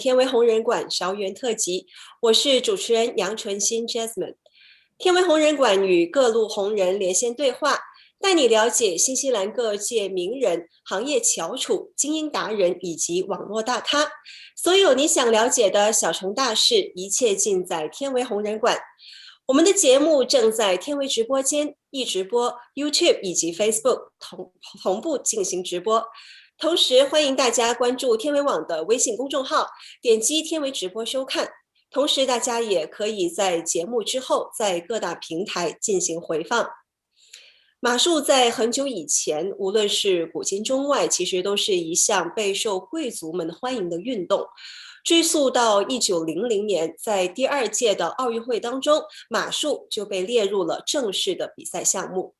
天维红人馆芍园特辑，我是主持人杨纯欣 Jasmine。天维红人馆与各路红人连线对话，带你了解新西兰各界名人、行业翘楚、精英达人以及网络大咖。所有你想了解的小城大事，一切尽在天维红人馆。我们的节目正在天维直播间、易直播、YouTube 以及 Facebook 同步进行直播。同时欢迎大家关注天维网的微信公众号，点击天维直播收看。同时大家也可以在节目之后在各大平台进行回放。马术在很久以前，无论是古今中外，其实都是一项备受贵族们欢迎的运动。追溯到1900年，在第2届的奥运会当中，马术就被列入了正式的比赛项目。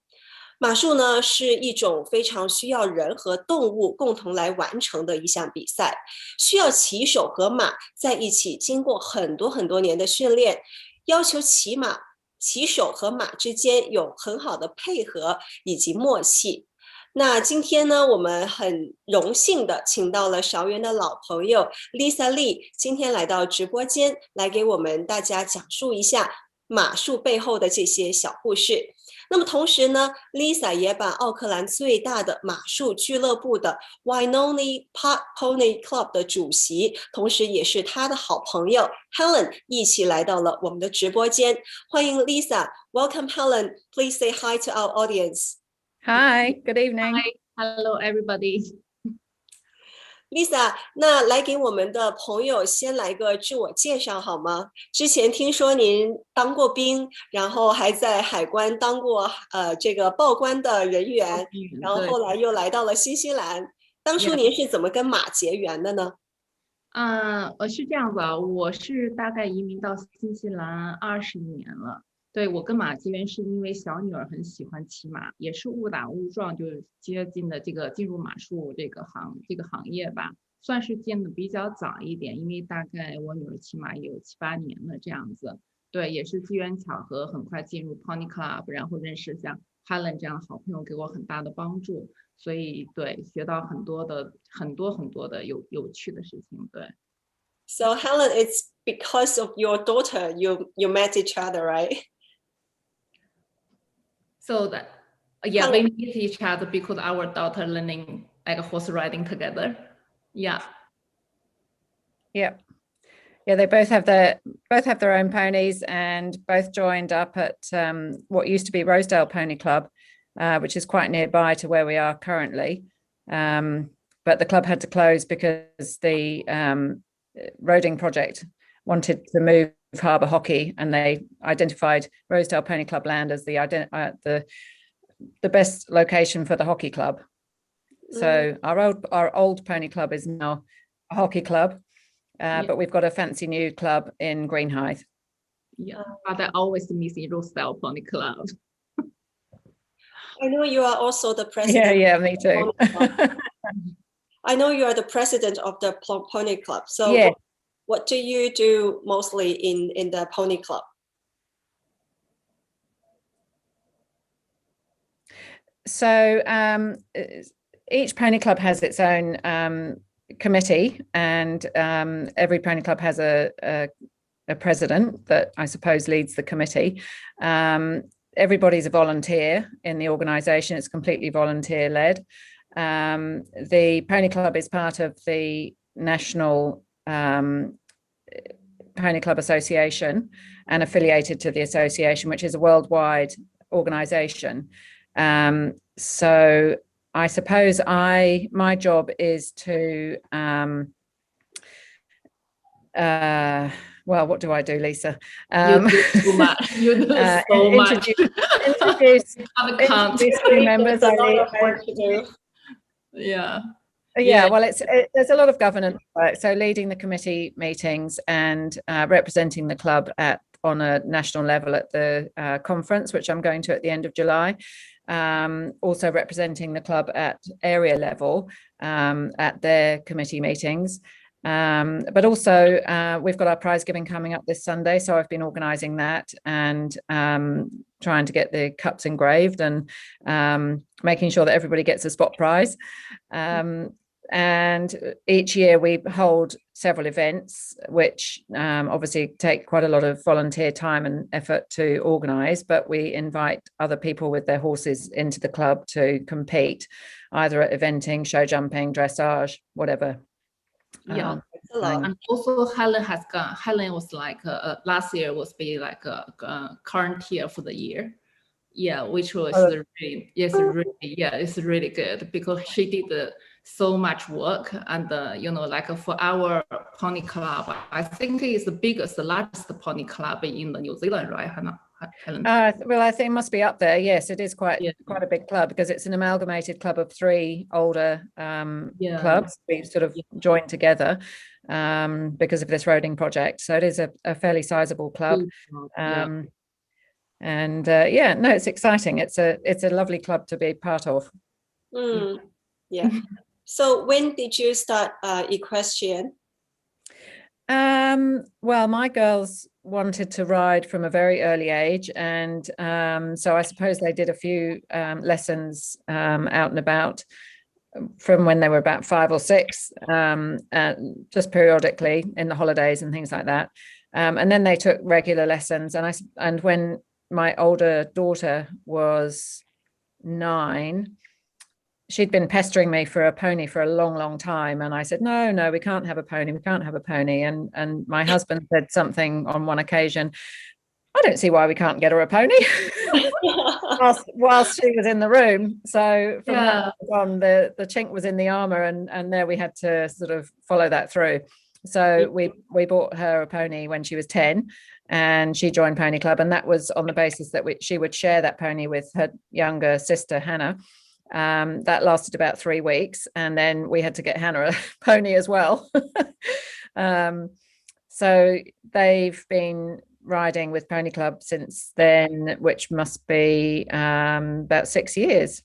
马术呢，是一种非常需要人和动物共同来完成的一项比赛，需要骑手和马在一起经过很多年的训练，要求骑手和马之间有很好的配合以及默契。那今天呢，我们很荣幸的请到了芍园的老朋友 Lisa Lee， 今天来到直播间，来给我们大家讲述一下马术背后的这些小故事。那么同时呢 ，Lisa 也把奥克兰最大的马术俱乐部的 Wainoni Park Pony Club 的主席，同时也是他的好朋友 Helen 一起来到了我们的直播间。欢迎 Lisa，Welcome Helen. Please say hi to our audience. Hi, good evening. Hi, hello everybody. Lisa， 那来给我们的朋友先来个自我介绍好吗？之前听说您当过兵，然后还在海关当过这个报关的人员，然后后来又来到了新西兰。当初您是怎么跟马结缘的呢？是这样子啊，我是大概移民到新西兰20年了。对，我跟马结缘是因为小女儿很喜欢骑马，也是误打误撞就接近的进入马术这个行业吧，算是进的比较早一点，因为大概我女儿骑马也有7、8年了这样子。对，也是机缘巧合，很快进入 Pony Club， 然后认识像 Helen 这样的好朋友，给我很大的帮助，所以对，学到很多的有趣的事情。对。So Helen, it's because of your daughter you met each other, right? So that, yeah, we meet each other because our daughter learning like horse riding together. Yeah. Yeah. They both have their own ponies and both joined up at what used to be Rosedale Pony Club, which is quite nearby to where we are currently. But the club had to close because the roading project wanted to move harbour hockey, and they identified Rosedale Pony Club land as the best location for the hockey club. So our old pony club is now a hockey club, but we've got a fancy new club in Greenhithe. Yeah, but I always miss Rosedale Pony Club. I know you are also the president. Yeah, me too. I know you are the president of the Pony Club. So yeah. What do you do mostly in the Pony Club? So each pony club has its own committee, and every pony club has a president that I suppose leads the committee. Everybody's a volunteer in the organisation. It's completely volunteer led. The pony club is part of the National Pony Club Association and affiliated to the association, which is a worldwide organisation. So I suppose my job is to well, what do I do, Lisa? You do too much. You do so much. Introduce new members. Yeah, well, there's a lot of governance work. So leading the committee meetings and representing the club on a national level at the conference, which I'm going to at the end of July. Also representing the club at area level at their committee meetings. But also we've got our prize giving coming up this Sunday, so I've been organising that and trying to get the cups engraved and making sure that everybody gets a spot prize. And each year we hold several events, which obviously take quite a lot of volunteer time and effort to organise, but we invite other people with their horses into the club to compete, either at eventing, show jumping, dressage, whatever. Yeah, and also Helen was like last year was be like a current year for the year. Yeah, which was it's really good because she did so much work, and like for our pony club, I think it's the largest pony club in New Zealand, right, Helen? Well, I think it must be up there. Yes, it is quite a big club because it's an amalgamated club of 3 older clubs. We sort of joined together because of this roading project. So it is a fairly sizable club. And it's exciting. It's a lovely club to be part of. Yeah. So when did you start equestrian? Well, my girls wanted to ride from a very early age, and so I suppose they did a few lessons out and about from when they were about 5 or 6, just periodically in the holidays and things like that. And then they took regular lessons, and when my older daughter was 9, she'd been pestering me for a pony for a long time, and I said, no, we can't have a pony, and my husband said something on one occasion, I don't see why we can't get her a pony. whilst she was in the room. So from that on, the chink was in the armor, and there we had to sort of follow that through. So we bought her a pony when she was 10, and she joined Pony Club, and that was on the basis that she would share that pony with her younger sister Hannah. That lasted about 3 weeks, and then we had to get Hannah a pony as well. So they've been riding with Pony Club since then, which must be about 6 years.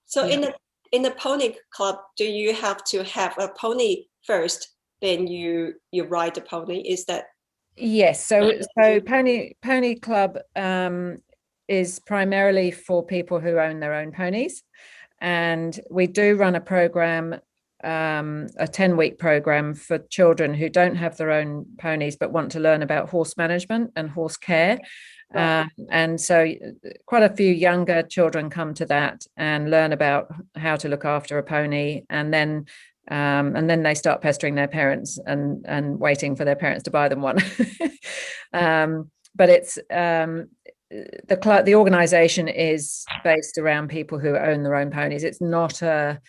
So in the Pony Club, do you have to have a pony first, then you ride the pony? Is that? Yes. So Pony Club is primarily for people who own their own ponies, and we do run a program, a 10-week program for children who don't have their own ponies but want to learn about horse management and horse care. And so quite a few younger children come to that and learn about how to look after a pony, and then they start pestering their parents and waiting for their parents to buy them one. But it's the organization is based around people who own their own ponies. It's not a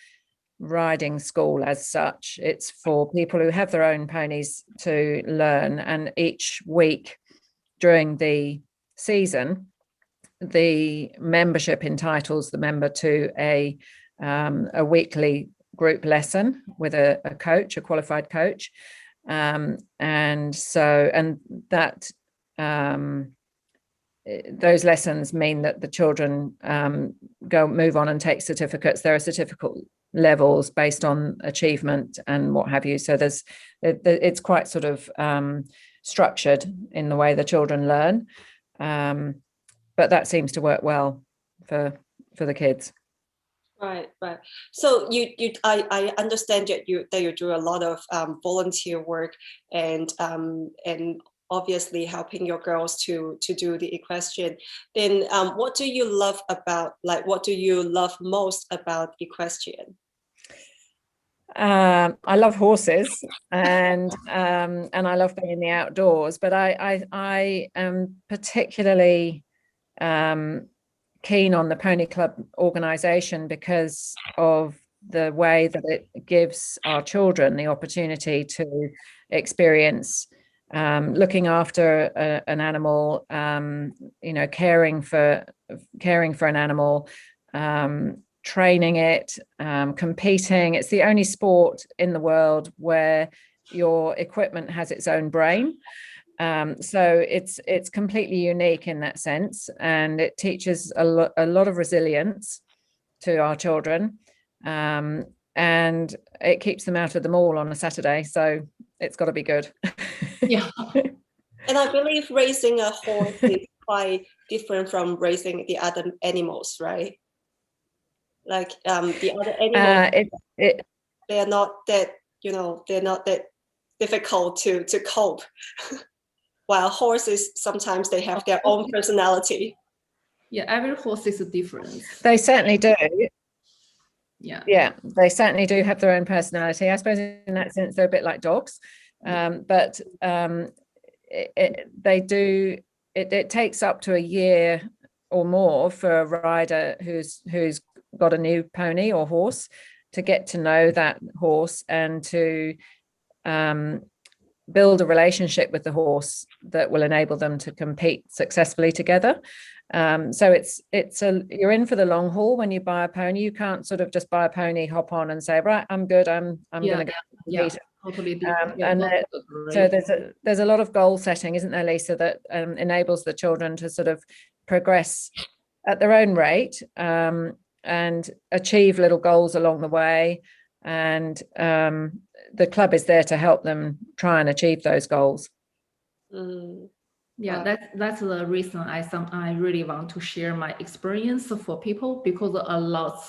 riding school as such. It's for people who have their own ponies to learn, and each week during the season the membership entitles the member to a weekly group lesson with a coach, a qualified coach, and that those lessons mean that the children move on and take certificates. There are certificate levels based on achievement and what have you. So it's quite sort of structured in the way the children learn, but that seems to work well for the kids. Right. So I understand that you do a lot of volunteer work and obviously helping your girls to do the equestrian. Then what do you love most about equestrian? I love horses, and I love being in the outdoors, but I am particularly keen on the Pony Club organization because of the way that it gives our children the opportunity to experience looking after an animal, caring for an animal, training it, competing. It's the only sport in the world where your equipment has its own brain. So it's completely unique in that sense, and it teaches a lot of resilience to our children, and it keeps them out of the mall on a Saturday, so it's got to be good. Yeah. And I believe raising a horse is quite different from raising the other animals, right? Like the other animals, they're not that difficult to cope. While horses, sometimes they have their own personality. Yeah, every horse is different. They certainly do. Yeah, they certainly do have their own personality. I suppose in that sense they're a bit like dogs, but it takes up to a year or more for a rider who's got a new pony or horse to get to know that horse and to build a relationship with the horse that will enable them to compete successfully together. So you're in for the long haul when you buy a pony. You can't sort of just buy a pony, hop on and say, right, I'm good, I'm going to go compete. Totally. So there's a lot of goal setting, isn't there, Lisa, that enables the children to sort of progress at their own rate and achieve little goals along the way. And the club is there to help them try and achieve those goals. Yeah, that's the reason I really want to share my experience for people, because a lot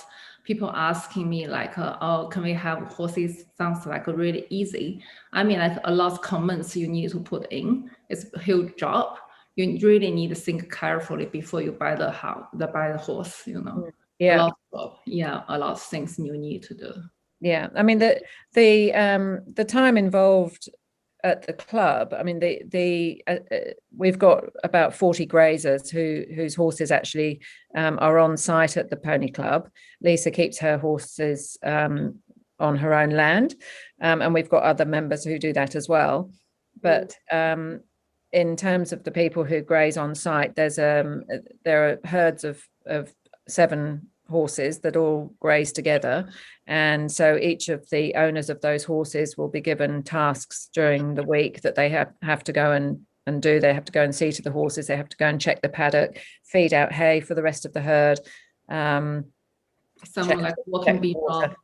people asking me like, oh, can we have horses? Sounds like really easy. I mean, like a lot of comments you need to put in. It's a huge job. You really need to think carefully before you buy the horse. You know, a lot of things you need to do. Yeah, I mean the time involved at the club. I mean we've got about 40 grazers whose horses actually are on site at the pony club. Lisa keeps her horses on her own land, and we've got other members who do that as well. But in terms of the people who graze on site, there are herds of 7 horses that all graze together, and so each of the owners of those horses will be given tasks during the week that they have to go and do. They have to go and see to the horses, they have to go and check the paddock, feed out hay for the rest of the herd, someone like walking people.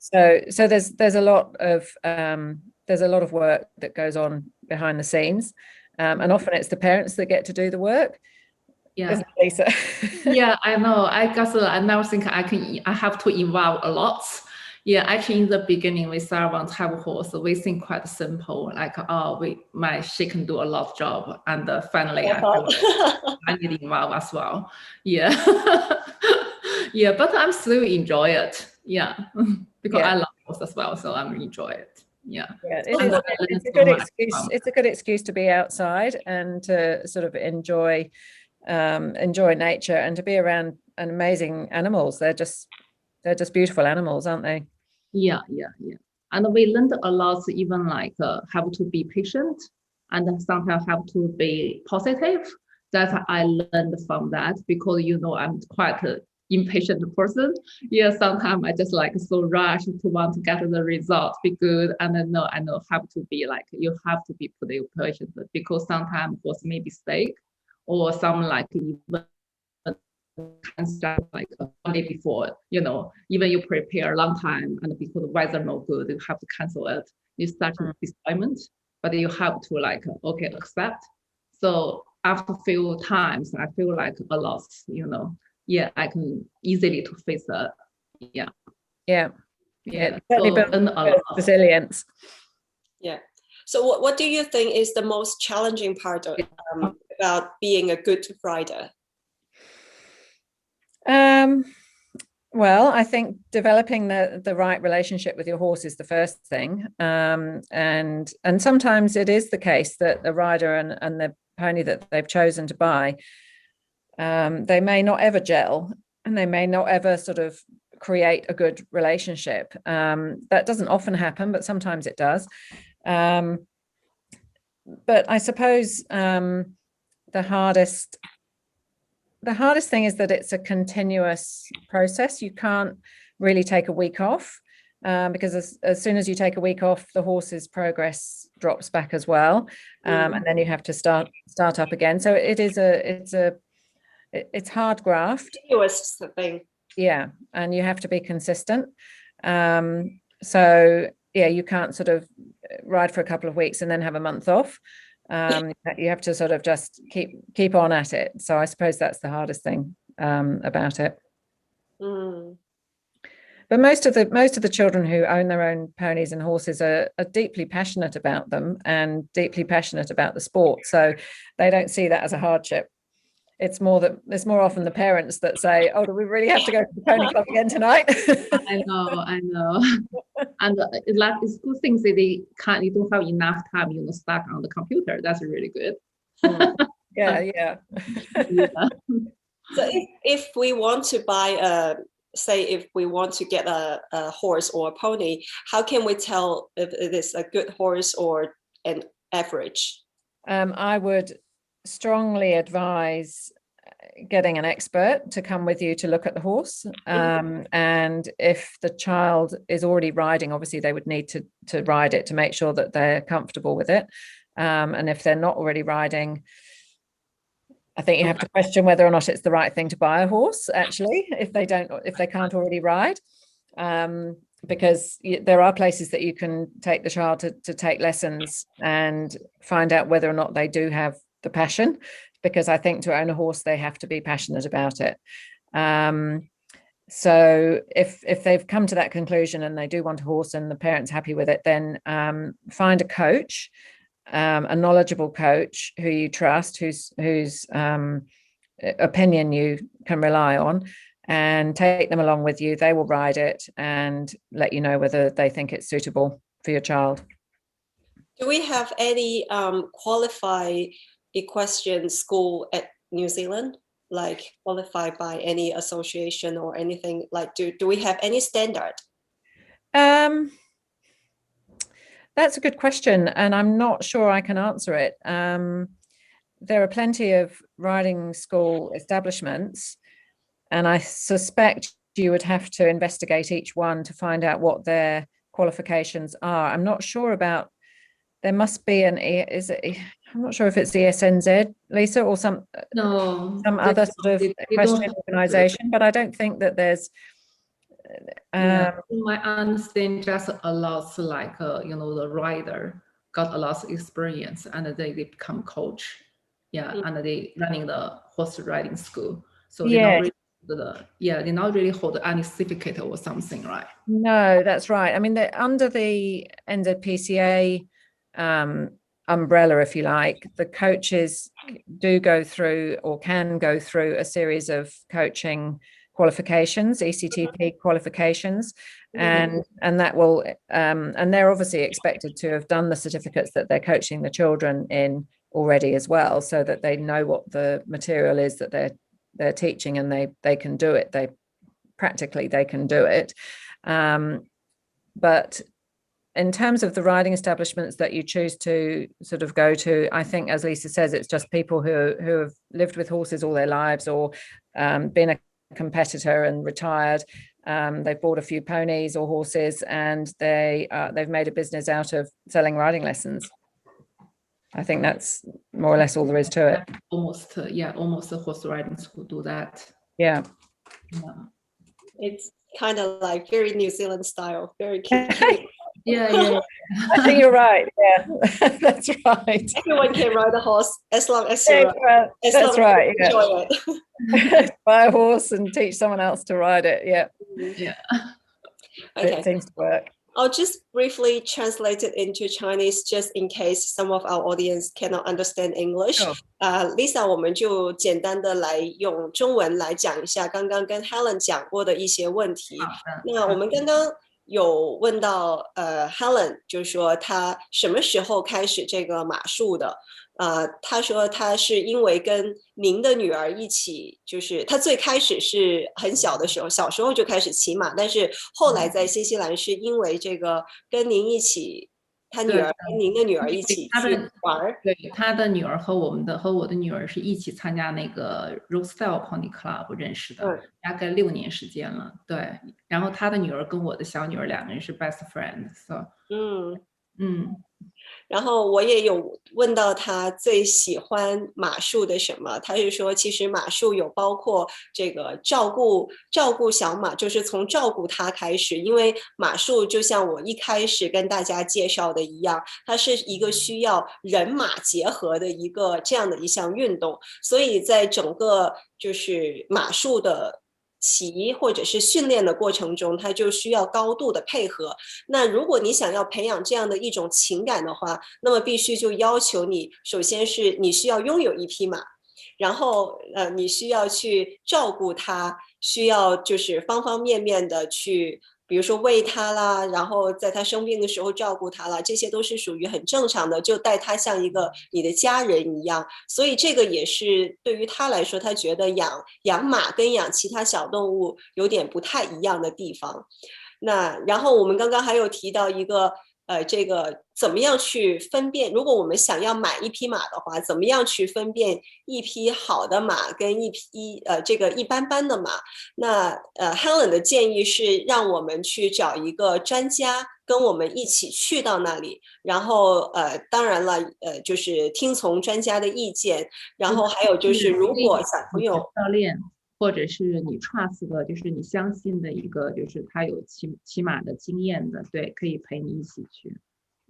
So there's a lot of work that goes on behind the scenes, and often it's the parents that get to do the work. Yeah, Lisa. Yeah, I know. I guess I now think I have to involve a lot. Yeah, actually, in the beginning, we started want to have a horse. We think quite simple, like, she can do a lot of job, and finally, I feel like I need to involve as well. Yeah, yeah, but I'm still enjoy it. Yeah, because I love horse as well, so I'm enjoy it. Yeah, it's a good excuse. It's a good excuse to be outside and to sort of enjoy nature and to be around amazing animals. They're just beautiful animals, aren't they? Yeah. And we learned a lot, even like have to be patient and sometimes have to be positive. That I learned from that, because I'm quite an impatient person. Yeah, sometimes I just like so rush to want to get the result be good, and I know have to be like, you have to be pretty patient, because sometimes horse may be sick, or some like even can start like a day before, even you prepare a long time and because the weather no good, you have to cancel it. You start disappointment, but you have to like, okay, accept. So after a few times, I feel like a loss, yeah, I can easily to face that. Yeah. So, resilience. Yeah. So what do you think is the most challenging part of, about being a good rider? Well, I think developing the right relationship with your horse is the first thing. And sometimes it is the case that the rider and the pony that they've chosen to buy, they may not ever gel, and they may not ever sort of create a good relationship. That doesn't often happen, but sometimes it does. But I suppose the hardest thing is that it's a continuous process. You can't really take a week off, because as soon as you take a week off, the horse's progress drops back as well, and then you have to start up again. So it's hard graft. Continuous thing. Yeah, and you have to be consistent. So yeah, you can't sort of ride for a couple of weeks and then have a month off. You have to sort of just keep on at it. So I suppose that's the hardest thing about it. But most of the children who own their own ponies and horses are deeply passionate about them and deeply passionate about the sport. So they don't see that as a hardship. It's more often the parents that say, "Oh, do we really have to go to the pony club again tonight?" I know. And it's good things that they don't have enough time, stuck on the computer. That's really good. Yeah. So if we want to buy if we want to get a horse or a pony, how can we tell if it is a good horse or an average? I would strongly advise getting an expert to come with you to look at the horse. And if the child is already riding, obviously they would need to ride it to make sure that they're comfortable with it. And if they're not already riding, I think you have to question whether or not it's the right thing to buy a horse, actually, if they can't already ride. Because there are places that you can take the child to take lessons and find out whether or not they do have the passion, because I think to own a horse, they have to be passionate about it. So if they've come to that conclusion and they do want a horse and the parent's happy with it, then find a coach, a knowledgeable coach who you trust, whose opinion you can rely on, and take them along with you. They will ride it and let you know whether they think it's suitable for your child. Do we have any qualified equestrian school at New Zealand, like qualified by any association or anything? Like, do we have any standard? That's a good question, and I'm not sure I can answer it. There are plenty of riding school establishments, and I suspect you would have to investigate each one to find out what their qualifications are. I'm not sure about, there must be I'm not sure if it's ESNZ, Lisa, or some other sort of equestrian organization, but I don't think that there's my understanding just allows the rider got a lot of experience and they become coach. And they running the horse riding school. So they not really hold any certificate or something, right? No, that's right. I mean, they're under the NZPCA umbrella, if you like. The coaches do go through or can go through a series of coaching qualifications, ECTP qualifications, and that will and they're obviously expected to have done the certificates that they're coaching the children in already as well, so that they know what the material is that they're teaching, and they can do it. They can do it. But in terms of the riding establishments that you choose to sort of go to, I think, as Lisa says, it's just people who have lived with horses all their lives, or been a competitor and retired. They've bought a few ponies or horses, and they've made a business out of selling riding lessons. I think that's more or less all there is to it. Almost the horse riding school do that. Yeah. It's kind of like very New Zealand style, very cute. Yeah. I think you're right. Yeah, that's right. Everyone can ride a horse as long as you enjoy it. Buy a horse and teach someone else to ride it. Yeah. Okay. It seems to work. I'll just briefly translate it into Chinese, just in case some of our audience cannot understand English. Sure. Lisa， 我们就简单的来用中文来讲一下刚刚跟 Helen 讲过的一些问题。那我们刚刚有问到Helen， 就是说她什么时候开始这个马术的？他说他是因为跟您的女儿一起，就是他最开始是很小的时候，小时候就开始骑马，但是后来在新西兰是因为这个跟您一起，他女儿跟您的女儿一起去玩。对，他的女儿和我的女儿是一起参加那个 Rosedale Pony Club 认识的，大概6年时间了。对，然后他的女儿跟我的小女儿2个人是 best friends。然后我也有问到他最喜欢马术的什么，他是说其实马术有包括这个照顾小马，就是从照顾它开始，因为马术就像我一开始跟大家介绍的一样，它是一个需要人马结合的一个这样的一项运动，所以在整个就是马术的习或者是训练的过程中，它就需要高度的配合。那如果你想要培养这样的一种情感的话，那么必须就要求你，首先是你需要拥有一匹马，然后你需要去照顾它，需要就是方方面面的去，比如说喂它啦，然后在它生病的时候照顾它啦，这些都是属于很正常的，就待它像一个你的家人一样。所以这个也是对于他来说，他觉得养马跟养其他小动物有点不太一样的地方。那然后我们刚刚还有提到一个这个怎么样去分辨，如果我们想要买一匹马的话，怎么样去分辨一匹好的马跟一匹这个一般般的马？那Helen 的建议是让我们去找一个专家跟我们一起去到那里，然后当然了就是听从专家的意见，然后还有就是如果小朋友教练或者是你 trust 的，就是你相信的一个，就是他有骑马的经验的，对，可以陪你一起去，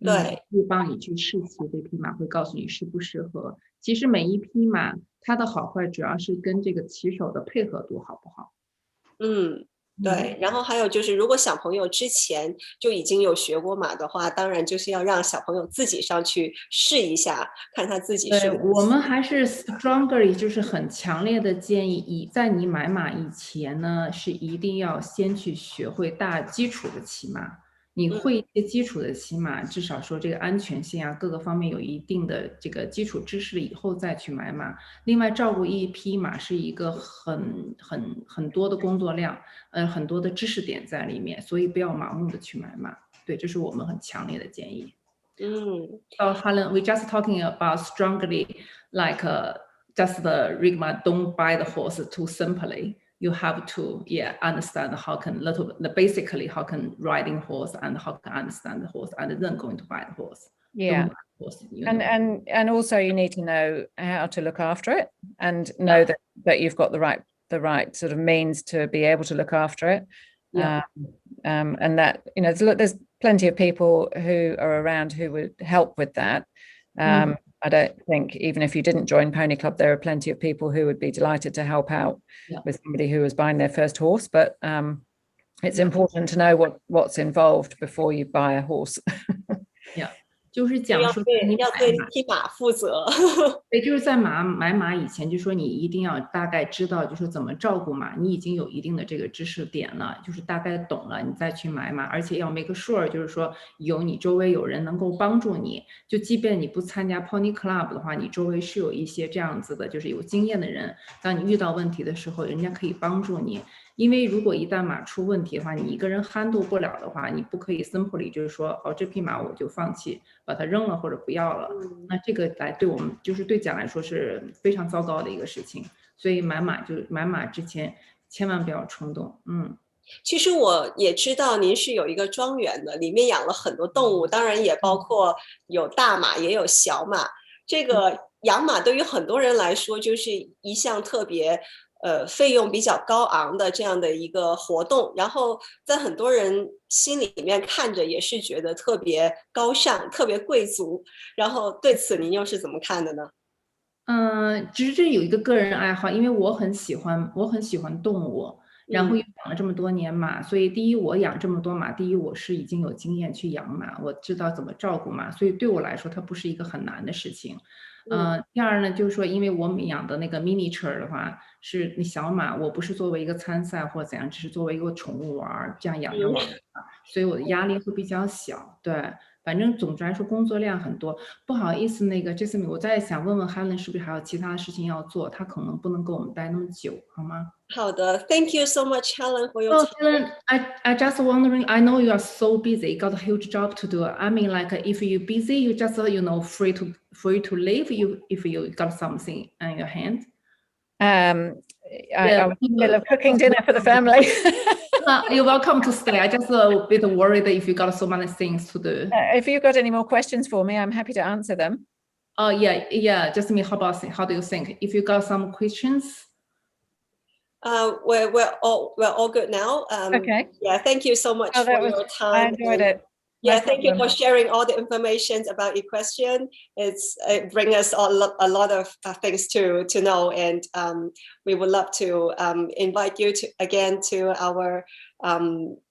对，会帮你去试骑这匹马，会告诉你适不适合。其实每一匹马它的好坏主要是跟这个骑手的配合度好不好。对，然后还有就是，如果小朋友之前就已经有学过马的话，当然就是要让小朋友自己上去试一下，看他自己是。我们还是 strongly 就是很强烈的建议，在你买马以前呢，是一定要先去学会大基础的骑马。你会一些基础的骑马，至少说这个安全性啊，各个方面有一定的这个基础知识了以后再去买马。另外，照顾一匹马是一个很多的工作量，很多的知识点在里面，所以不要盲目的去买马。对，这是我们很强烈的建议。So Helen, we just talking about strongly, like just the rigmarole. Don't buy the horse too simply. You have to, understand how can basically how can riding horse and how can understand the horse and then going to buy the horse. Yeah. Horse, and also you need to know how to look after it and know that you've got the right sort of means to be able to look after it. And that there's plenty of people who are around who would help with that. I don't think even if you didn't join Pony Club, there are plenty of people who would be delighted to help out with somebody who was buying their first horse. But it's important to know what's involved before you buy a horse. 就是讲说要对匹马负责。对，就是在买马以前，就说你一定要大概知道，就是怎么照顾马，你已经有一定的这个知识点了，就是大概懂了，你再去买马，而且要 make sure， 就是说你周围有人能够帮助你，就即便你不参加 Pony Club 的话，你周围是有一些这样子的，就是有经验的人，当你遇到问题的时候，人家可以帮助你。因为如果一旦马出问题的话，你一个人 handle 不了的话，你不可以 simply 就是说，这匹马我就放弃，把它扔了或者不要了。那这个对我们就是对讲来说是非常糟糕的一个事情。所以买马之前千万不要冲动。其实我也知道您是有一个庄园的，里面养了很多动物，当然也包括有大马也有小马。这个养马对于很多人来说就是一项特别费用比较高昂的这样的一个活动，然后在很多人心里面看着也是觉得特别高尚、特别贵族。然后对此您又是怎么看的呢？其实这有一个个人爱好，因为我很喜欢动物，然后又养了这么多年马，所以第一我养这么多马，第一我是已经有经验去养马，我知道怎么照顾马，所以对我来说它不是一个很难的事情。第二呢，就是说因为我们养的那个 miniature 的话是那小马，我不是作为一个参赛或怎样，只是作为一个宠物玩这样养着玩，所以我的压力会比较小。对，反正总之来说工作量很多。不好意思，那个 Jasmine， 我再想问问 Helen 是不是还有其他的事情要做，她可能不能跟我们待那么久，好吗？好的 ，Thank you so much, Helen, for your time. Helen, I just wondering. I know you are so busy, got a huge job to do. I mean, like if you're busy, you just free to leave. If you got something on your hand. I'm in the middle of cooking dinner for the family. You're welcome to stay. I just a bit worried if you got so many things to do. If you've got any more questions for me, I'm happy to answer them. Oh yeah. Just me. How do you think? If you got some questions. We're all good now. Okay. Yeah, thank you so much for your time. I enjoyed it. Yeah, thank you for sharing all the information about equestrian. It brings us a lot of things to know, and we would love to invite you again to our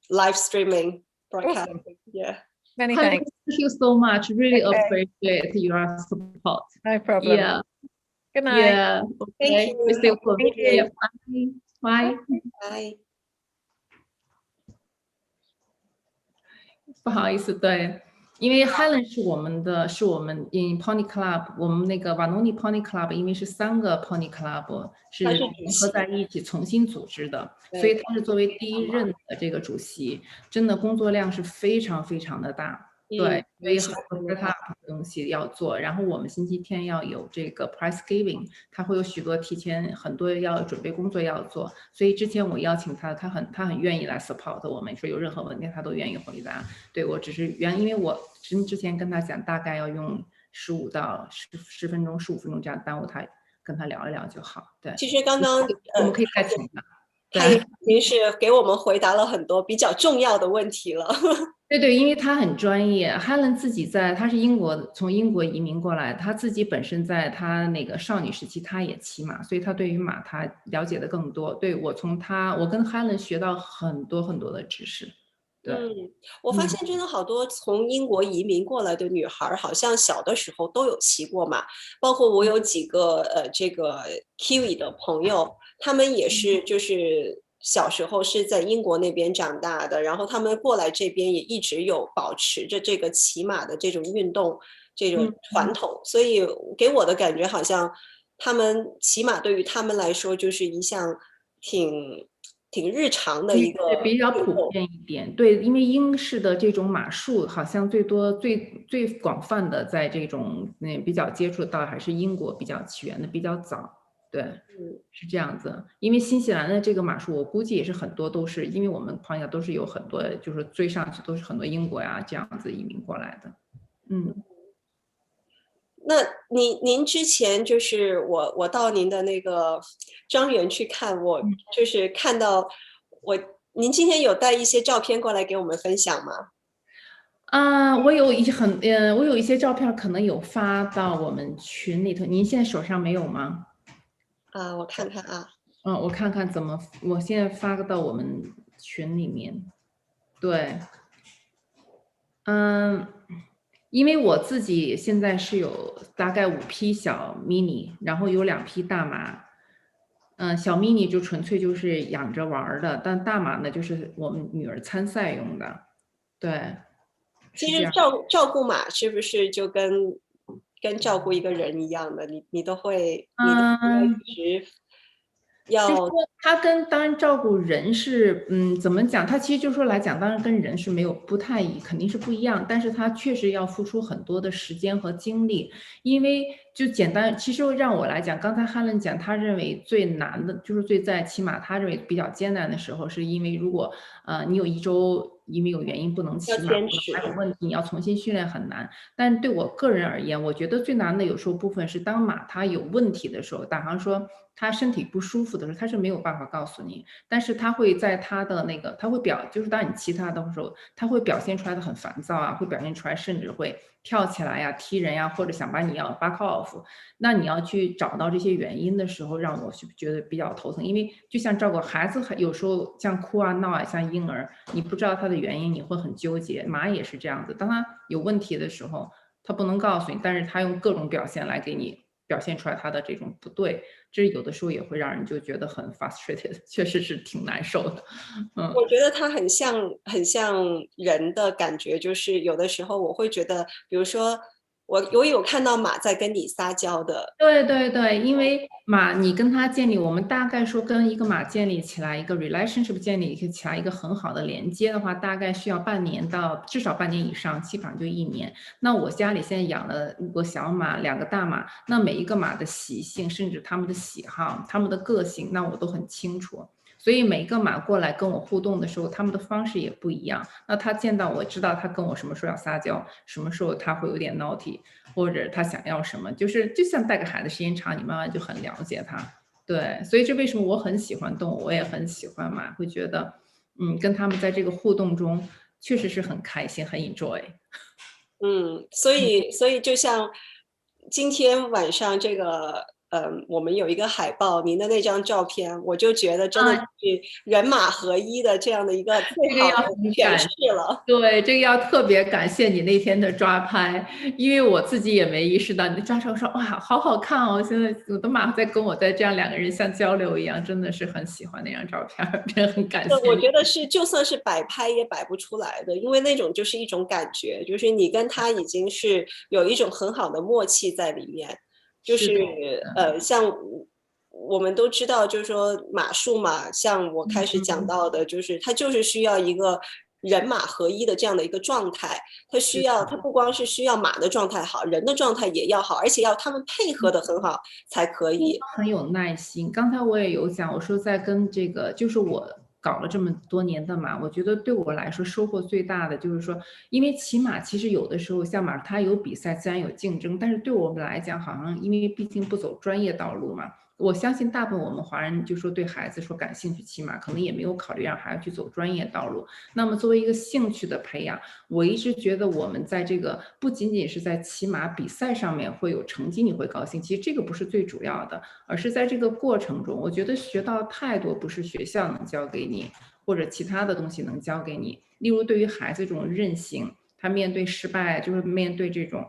live streaming broadcast. Awesome. Yeah. Many thanks. Thank you so much. Really appreciate your support. No problem. Yeah. Good night. Yeah. Thank Okay. you. Thank you. Bye. Bye. 不好意思，对，因为 Helen 是我们 in Pony Club， 我们那个 Vanoni Pony Club， 因为是3个 Pony Club 是联合在一起重新组织的，所以他是作为第1任的这个主席，真的工作量是非常非常的大。对，所以很多 set up 的东西要做，然后我们星期天要有这个 prize giving， 他会有许多提前很多要准备工作要做，所以之前我邀请他，他很愿意来 support 我们，说有任何问题他都愿意回答。对，我只是因为我之前跟他讲大概要用15到10分钟、15分钟这样耽误他，跟他聊一聊就好。对，其实刚刚我们可以再请他。他已经是给我们回答了很多比较重要的问题了。对，因为他很专业。Helen 自己他是从英国移民过来，他自己本身在他那个少女时期他也骑马，所以他对于马他了解的更多。对，我跟 Helen 学到很多很多的知识。对，我发现真的好多从英国移民过来的女孩，好像小的时候都有骑过马，包括我有几个这个 Kiwi 的朋友，他们也是就是小时候是在英国那边长大的，然后他们过来这边也一直有保持着这个骑马的这种运动这种传统，所以给我的感觉好像他们骑马对于他们来说就是一项挺日常的一个比较普遍一点。对，因为英式的这种马术好像最广泛的在这种比较接触到还是英国比较起源的比较早。对，是这样子。因为新西兰的这个马术，我估计也是很多都是因为我们朋友都是有很多就是追上去都是很多英国呀这样子移民过来的。那您之前就是我到您的那个庄园去看，我就是看到您今天有带一些照片过来给我们分享吗？我有一些照片可能有发到我们群里头，您现在手上没有吗？我看看啊。我看看我现在发到我们群里面。对，因为我自己现在是有大概5匹小 mini， 然后有2匹大马。小 mini 就纯粹就是养着玩的，但大马呢就是我们女儿参赛用的。对，其实照顾马是不是就跟照顾一个人一样的？你都会，一直要。他当然照顾人是，怎么讲？他其实就说来讲，当然跟人是肯定是不一样，但是他确实要付出很多的时间和精力，因为就简单，其实让我来讲，刚才Helen讲，他认为最难的就是在骑马，他认为比较艰难的时候，是因为如果你有1周因为有原因不能骑马，还有问题，你要重新训练很难。但对我个人而言，我觉得最难的有时候部分是当马它有问题的时候，打比说他身体不舒服的时候，他是没有办法告诉你，但是他会在他的那个，他会就是当你骑他的时候，他会表现出来的很烦躁啊，会表现出来甚至会跳起来呀、踢人呀，或者想把你要 back off。那你要去找到这些原因的时候，让我觉得比较头疼，因为就像照顾孩子，有时候像哭啊闹啊，像婴儿，你不知道他的原因，你会很纠结。马也是这样子，当他有问题的时候，他不能告诉你，但是他用各种表现来给你表现出来他的这种不对，这有的时候也会让人就觉得很 frustrated， 确实是挺难受的。我觉得他很像人的感觉，就是有的时候我会觉得，比如说我有看到马在跟你撒娇的。对，因为马你跟他建立，我们大概说跟一个马建立起来一个 relationship， 建立起来一个很好的连接的话，大概需要半年到至少半年以上，基本上就1年。那我家里现在养了1个小马，2个大马，那每一个马的习性，甚至他们的喜好、他们的个性，那我都很清楚。所以每一个马过来跟我互动的时候，他们的方式也不一样。那他见到我知道他跟我什么时候要撒娇，什么时候他会有点 naughty， 或者他想要什么，就像带个孩子时间长，你慢慢就很了解他。对，所以这为什么我很喜欢动物，我也很喜欢马，会觉得跟他们在这个互动中，确实是很开心，很 enjoy。所以就像今天晚上这个我们有一个海报，您的那张照片，我就觉得真的是人马合一的这样的一个最好的诠释了。对，这个要特别感谢你那天的抓拍，因为我自己也没意识到，你抓出说哇，好好看哦！现在我的马在跟我在这样2个人像交流一样，真的是很喜欢那张照片，真的很感谢。我觉得是，就算是摆拍也摆不出来的，因为那种就是一种感觉，就是你跟他已经是有一种很好的默契在里面。就是像我们都知道，就是说马术嘛，像我开始讲到的，就是它就是需要一个人马合一的这样的一个状态。它不光是需要马的状态好，人的状态也要好，而且要他们配合的很好才可以。很有耐心。刚才我也有讲，我说在跟这个，就是我搞了这么多年的马，我觉得对我来说收获最大的就是说，因为骑马其实有的时候像马它有比赛，自然有竞争，但是对我们来讲，好像因为毕竟不走专业道路嘛。我相信大部分我们华人就说对孩子说感兴趣骑马，可能也没有考虑让孩子去走专业道路。那么作为一个兴趣的培养，我一直觉得我们在这个不仅仅是在骑马比赛上面会有成绩，你会高兴，其实这个不是最主要的，而是在这个过程中，我觉得学到太多不是学校能教给你，或者其他的东西能教给你。例如对于孩子这种韧性，他面对失败，就是面对这种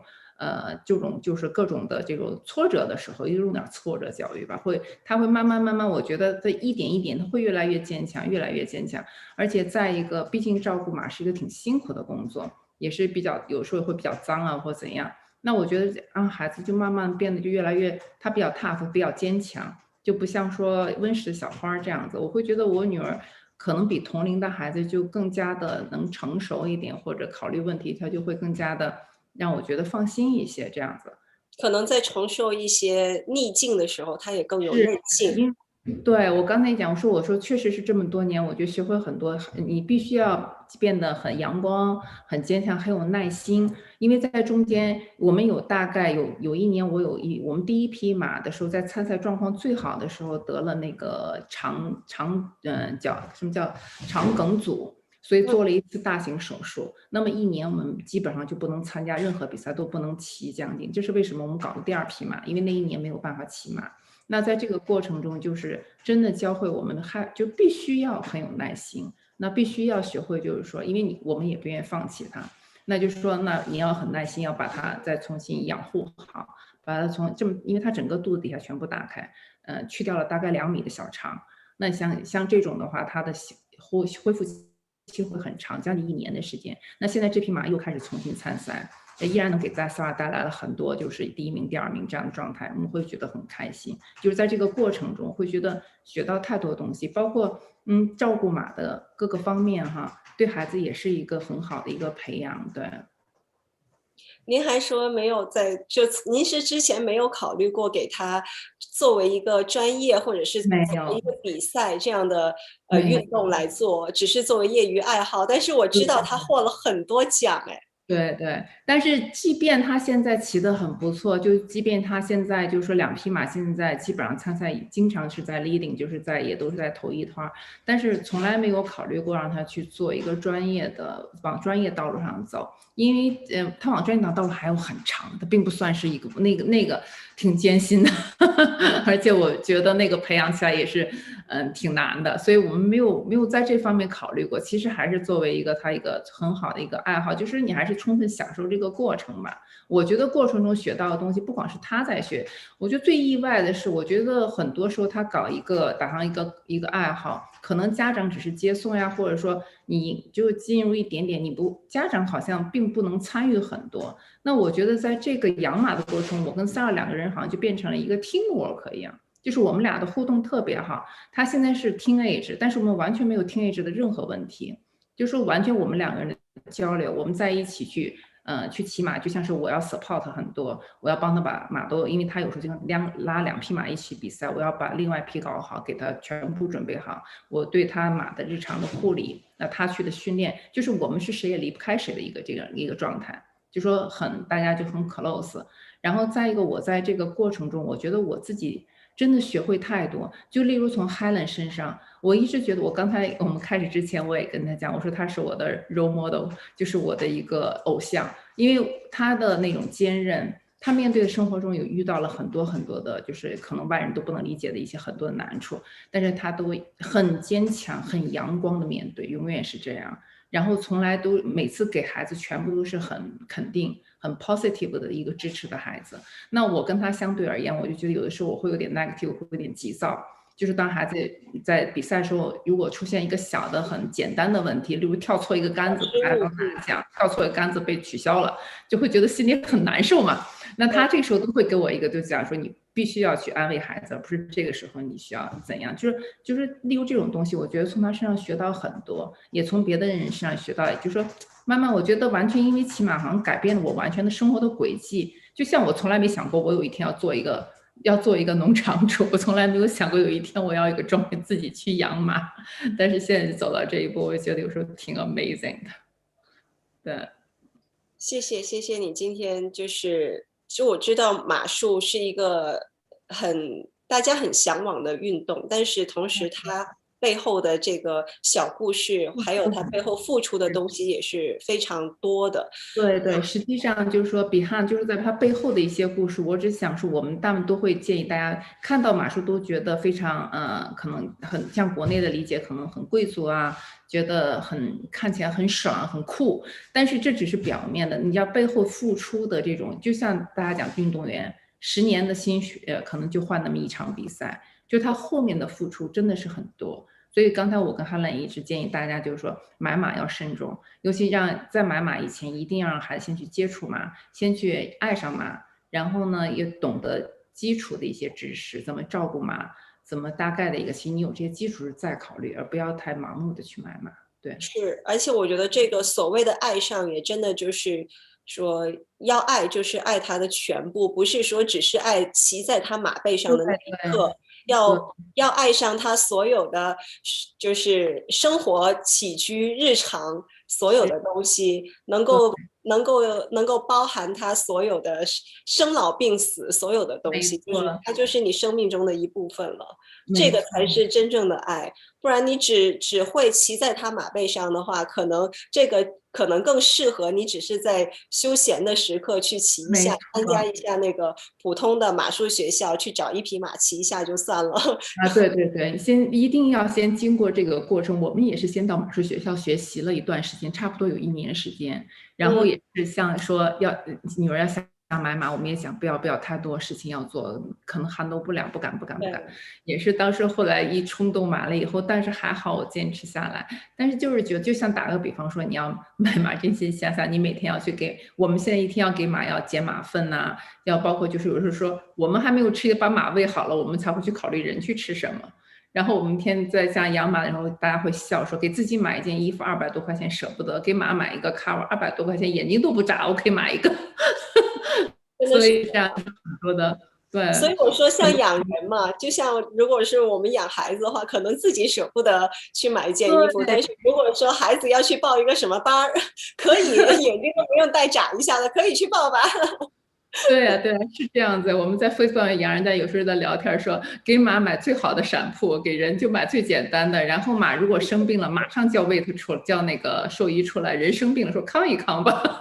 就是各种的这种挫折的时候，用点挫折教育吧，他会慢慢，我觉得这一点一点，他会越来越坚强，越来越坚强。而且在一个，毕竟照顾马是一个挺辛苦的工作，也是有时候会比较脏啊，或怎样。那我觉得让孩子就慢慢变得就越来越，他比较 tough， 比较坚强，就不像说温室小花这样子。我会觉得我女儿可能比同龄的孩子就更加的能成熟一点，或者考虑问题，他就会更加的让我觉得放心一些，这样子。可能在承受一些逆境的时候，他也更有韧性。对，我刚才讲，我说确实是这么多年，我觉得学会很多，你必须要变得很阳光、很坚强、很有耐心。因为在中间，我们大概有一年，我们第一匹马的时候，在参赛状况最好的时候得了那个什么叫肠梗阻，所以做了一次大型手术。那么一年我们基本上就不能参加任何比赛，都不能骑将近。这是为什么我们搞了第2匹马，因为那一年没有办法骑马。那在这个过程中，就是真的教会我们就必须要很有耐心，那必须要学会，就是说，因为我们也不愿意放弃它，那就是说，那你要很耐心，要把它再重新养护好，把它因为它整个肚子底下全部打开，去掉了大概2米的小肠，那像这种的话，它的恢复期会很长，将近1年的时间。那现在这匹马又开始重新参赛。依然能给大家带来了很多就是第1名、第2名这样的状态，我们会觉得很开心。就是在这个过程中，会觉得学到太多东西，包括照顾马的各个方面哈，对孩子也是一个很好的一个培养。对。您还说没有您是之前没有考虑过给他作为一个专业或者是作为一个比赛这样的运动来做，只是作为业余爱好。但是我知道他获了很多奖哎。对，但是即便他现在骑得很不错，就即便他现在就是说2匹马现在基本上参赛经常是在 leading， 就是也都是在头一团，但是从来没有考虑过让他去做一个往专业道路上走，因为他往专业道路还有很长，他并不算是一个那个挺艰辛的而且我觉得那个培养起来也是挺难的，所以我们没有在这方面考虑过。其实还是作为他一个很好的一个爱好，就是你还是充分享受这个过程吧。我觉得过程中学到的东西，不光是他在学，我觉得最意外的是，我觉得很多时候他打上一个爱好，可能家长只是接送呀，或者说你就进入一点点，家长好像并不能参与很多。那我觉得在这个养马的过程，我跟Sarah 2个人好像就变成了一个 teamwork 一样，就是我们俩的互动特别好。他现在是 teenage， 但是我们完全没有 teenage 的任何问题，就是完全我们2个人的交流，我们在一起去骑马，就像是我要 support 很多，我要帮他把马都，因为他有时候就拉2匹马一起比赛，我要把另外1匹搞好，给他全部准备好，我对他马的日常的护理，那他去的训练，就是我们是谁也离不开谁的一个状态，就说大家就很 close。然后再一个，我在这个过程中，我觉得我自己真的学会太多。就例如从 Helen 身上，我一直觉得，我们开始之前我也跟他讲，我说他是我的 role model， 就是我的一个偶像，因为他的那种坚韧，他面对的生活中有遇到了很多很多的，就是可能外人都不能理解的一些很多的难处，但是他都很坚强、很阳光的面对，永远是这样。然后从来都每次给孩子全部都是很肯定、很 positive 的一个支持的孩子。那我跟他相对而言，我就觉得有的时候我会有点 negative， 会有点急躁。就是当孩子在比赛的时候，如果出现一个小的很简单的问题，例如跳错一个杆子，跳错一个杆子被取消了，就会觉得心里很难受嘛。那他这个时候都会给我一个，就讲说你必须要去安慰孩子，而不是这个时候你需要怎样。就是例如这种东西，我觉得从他身上学到很多，也从别的人身上学到，也就是说，慢慢我觉得完全因为骑马好像改变了我完全的生活的轨迹。就像我从来没想过，我有一天要做一个农场主，我从来没有想过有一天我要一个专门自己去养马，但是现在走到这一步，我觉得有时候挺 amazing 的。对，谢谢你今天就我知道马术是一个大家很向往的运动，但是同时它背后的这个小故事，还有它背后付出的东西也是非常多的。对，实际上就是说 behind 就是在它背后的一些故事，我只想说他们都会建议大家看到马术都觉得非常可能很像国内的理解，可能很贵族啊，觉得看起来很爽很酷，但是这只是表面的，你要背后付出的这种，就像大家讲运动员10年的心血，可能就换那么一场比赛，就他后面的付出真的是很多。所以刚才我跟哈兰一直建议大家，就是说买马要慎重，尤其在买马以前，一定要让孩子先去接触马，先去爱上马，然后呢也懂得基础的一些知识，怎么照顾马，怎么大概的一个，其实你有这些基础再考虑，而不要太盲目的去买马。对，是，而且我觉得这个所谓的爱上，也真的就是说要爱，就是爱他的全部，不是说只是爱骑在他马背上的那一刻，要爱上他所有的，就是生活起居日常所有的东西，能够包含他所有的生老病死所有的东西，就是它就是你生命中的一部分了，这个才是真正的爱。不然你只会骑在他马背上的话，可能这个可能更适合你只是在休闲的时刻去骑一下，参加一下那个普通的马术学校，去找一匹马骑一下就算了。对，一定要先经过这个过程。我们也是先到马术学校学习了一段时间，差不多有1年时间，然后也是像说女儿要想买马，我们也想不要太多事情要做，可能handle不了，不敢，也是当时后来一冲动买了以后，但是还好我坚持下来。但是就是觉得，就像打个比方说，你要买马这些，想想你每天要去我们现在一天要给马要减马粪呐，要包括就是有时候说我们还没有吃把马喂好了，我们才会去考虑人去吃什么。然后我们天在像养马的时候，大家会笑说，给自己买一件衣服200多块钱舍不得，给马买一个 cover 200多块钱，眼睛都不眨，我可以买一个。所以这样很多的，对。所以我说像养人嘛，就像如果是我们养孩子的话，可能自己舍不得去买一件衣服，但是如果说孩子要去报一个什么班，可以眼睛都不用带眨一下的，可以去报吧。对呀，是这样子。我们在 Facebook 上养人家有时候在聊天说，给马买最好的闪铺，给人就买最简单的。然后马如果生病了，马上叫喂它叫那个兽医出来。人生病了说康一康吧。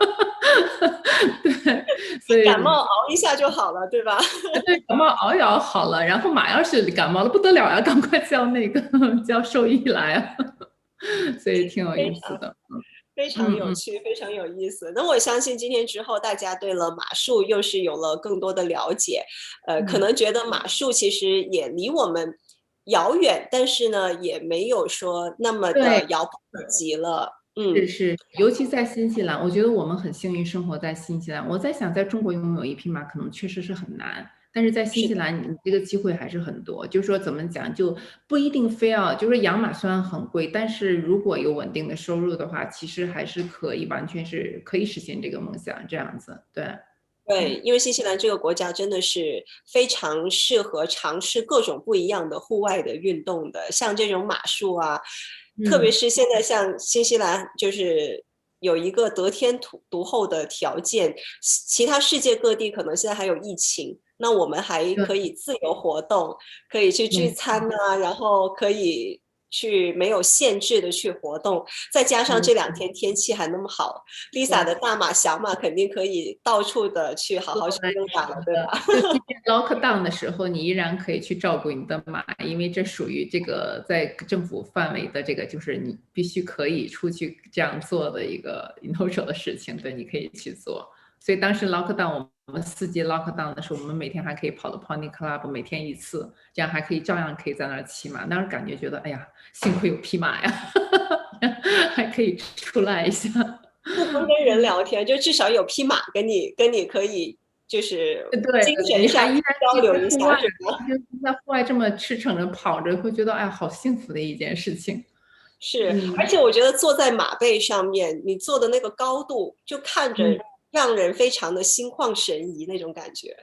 对，所以感冒熬一下就好了，对吧？对，感冒熬一熬好了。然后马要是感冒了不得了呀，赶快叫兽医来啊。所以挺有意思的。非常有趣，非常有意思。那我相信今天之后，大家对了马术又是有了更多的了解。可能觉得马术其实也离我们遥远，但是呢，也没有说那么的遥不可及了。是，尤其在新西兰，我觉得我们很幸运生活在新西兰。我在想，在中国拥有一匹马，可能确实是很难。但是在新西兰，你这个机会还是很多。就是说，怎么讲，就不一定非要，就是养马虽然很贵，但是如果有稳定的收入的话，其实还是完全是可以实现这个梦想，这样子。对，因为新西兰这个国家真的是非常适合尝试各种不一样的户外的运动的，像这种马术啊，特别是现在像新西兰就是有一个得天独厚的条件，其他世界各地可能现在还有疫情。那我们还可以自由活动，可以去聚餐啊，然后可以去没有限制的去活动，再加上这2天天气还那么好，Lisa 的大马小马肯定可以到处的去好好休养了，对吧？就即便 lockdown 的时候，你依然可以去照顾你的马，因为这属于这个在政府范围的这个，就是你必须可以出去这样做的一个 social 的事情，对，你可以去做。所以当时 lockdown 我们4级 lockdown 的时候，我们每天还可以跑到 pony club， 每天1次，这样还可以照样可以在那儿骑马。当时感觉觉得，哎呀，幸亏有匹马呀，还可以出来一下。不光跟人聊天，就至少有匹马跟你可以就是精神上交流一下，是吧？在户外这么驰骋着跑着，会觉得哎呀，好幸福的一件事情。是，而且我觉得坐在马背上面，你坐的那个高度，就看着让人非常的心旷神怡那种感觉。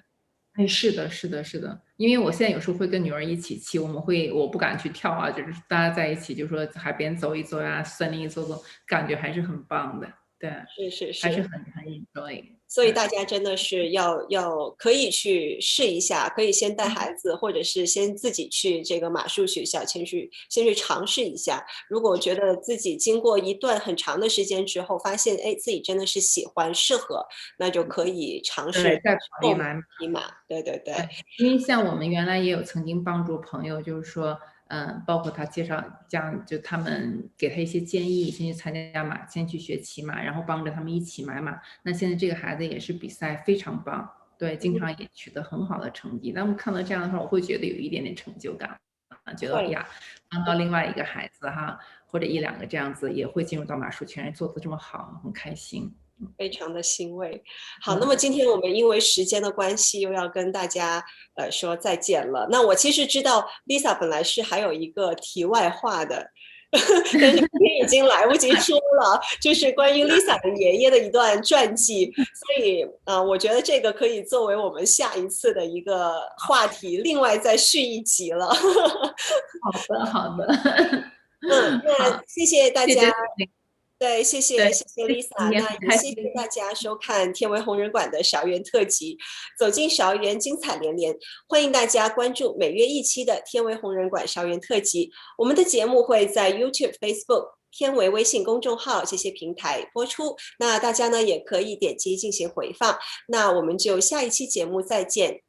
哎，是的，是的，是的，因为我现在有时候会跟女儿一起骑，我不敢去跳啊，就是大家在一起，就说海边走一走呀，森林走走，感觉还是很棒的，对，是，还是很 enjoy。所以大家真的是要可以去试一下，可以先带孩子，或者是先自己去这个马术学校先去尝试一下。如果觉得自己经过一段很长的时间之后，发现自己真的是喜欢适合，那就可以尝试再考虑买匹马。对，因为像我们原来也有曾经帮助朋友，就是说包括他介绍这样，就他们给他一些建议，先去参加马，先去学骑马，然后帮着他们一起买马。那现在这个孩子也是比赛非常棒，对，经常也取得很好的成绩。那我们看到这样的话，我会觉得有一点点成就感，觉得哎呀，帮到另外一个孩子哈，或者1、2个这样子也会进入到马术圈，做得这么好，很开心。非常的欣慰。好，那么今天我们因为时间的关系，又要跟大家说再见了。那我其实知道 Lisa 本来是还有一个题外话的，但是今天已经来不及说了，就是关于 Lisa 的爷爷的一段传记。所以我觉得这个可以作为我们下一次的一个话题，另外再续一集了。好的。那谢谢大家。对，谢谢 Lisa， 那也谢谢大家收看天维红人馆的芍园特辑，走进芍园精彩连连，欢迎大家关注每月1期的天维红人馆芍园特辑。我们的节目会在 YouTube、Facebook、天维微信公众号这些平台播出，那大家呢也可以点击进行回放。那我们就下一期节目再见。